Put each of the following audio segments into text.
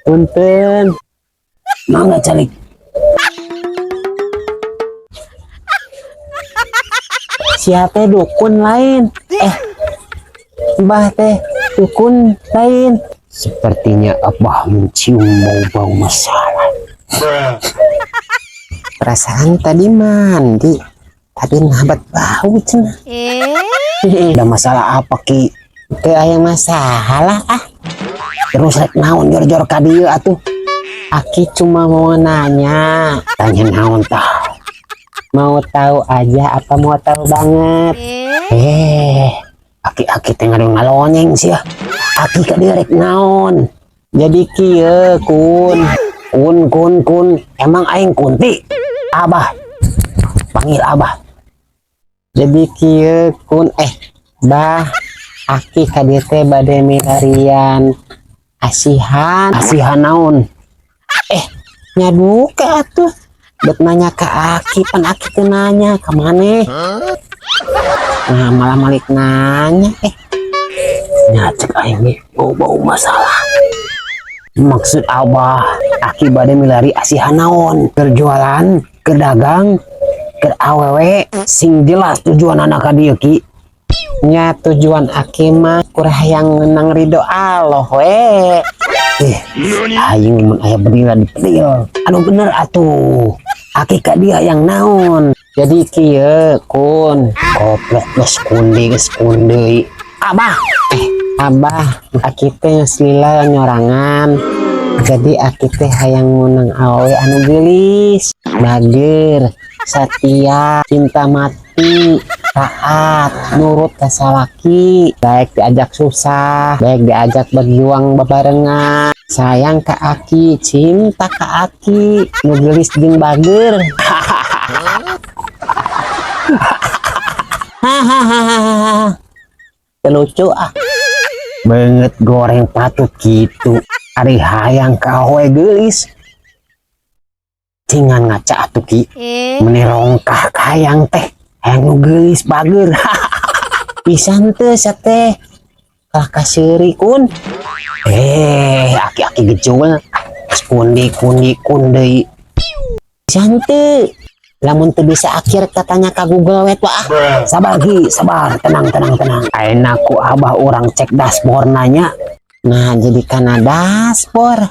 Punten, mangga calik. Siapa dukun lain? Mbah teh dukun lain. Sepertinya Abah mencium bau-bau masalah. Perasaan tadi mandi, tapi nabat bau cina. Ada masalah apa ki? Teu aya masalah Terus rek naon jor-jor ka dieu atuh. Aki cuma mau nanya. Tanya naon tah? Mau tahu aja apa mau tahu banget? Aki teh ngalonyeng sih ya. Aki ka dieu rek naon? Jadi kieu kun. Emang aing kunti? Abah. Panggil Abah. Jadi kieu kun Bah. Aki ka dieu teh bade milarian asihan naon? Nyaduka atuh. Bet nanya ke Aki, pan Aki teh nanya ke maneh. Nah, malah malik nanya. Nyacek aing bau masalah. Maksud Abah, Aki bade milari asihan naon? Kerjualan, kerdagang, kerawewe, sing jelas tujuan anak ka dieu ki. Nya tujuan Aki mah kurang yang ngenang ridho Allah we. Aing mun aya berdiri di pedil. Anu bener atuh. Aki ka dia yang naon. Jadi kieu kun. Koplok geus kundi. Abah. Abah, Aki teh geus lila nyorangan. Jadi Aki teh hayang ngunang awewe anu geulis, bager, satia, cinta mati, taat, nurut ka salaki, baik diajak susah, baik diajak berjuang bebarengan, sayang ka Aki, cinta ka Aki, nu geulis jeung bager. Hahaha. Lucu banget goreng patut gitu. Ari hayang ka awewe geulis. Cingan ngaca atuh ki. Menirongkah hayang teh. Hayang nu geulis bager. Pisan teh sateh. Kalah kaseuri kun. Aki gejul. Kundi. Pisan teh. Lamun teu bisa akhir katanya ka Google wet sabar tenang ayeuna ku Abah orang cek dashboard nanya. Nah jadi kana dashboard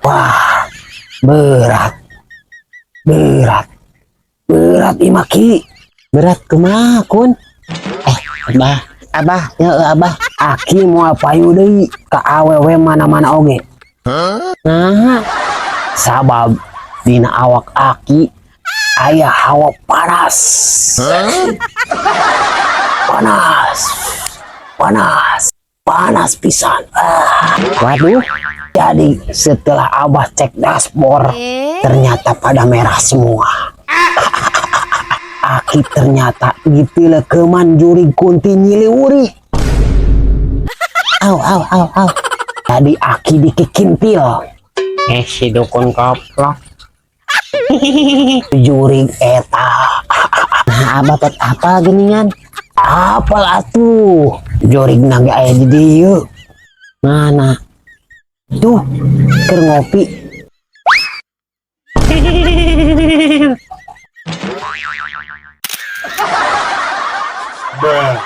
wah berat imaki berat kumaha kun Abah Aki mau payu deui ka awewe mana-mana oge. Nah, sabab dina awak Aki aya hawa panas. Panas pisan. Waduh, jadi setelah Abah cek dashboard ternyata pada merah semua. Aki ternyata ditelekeman juri kunti nyiliwuri. Au. Tadi Aki dikikintil. Si dukun koplok. Juri eta. Nah, Abah pet apa geningan? Apal atuh. Juri nangge aya di dieu. Mana? Tuh, keur ngopi. Bruh.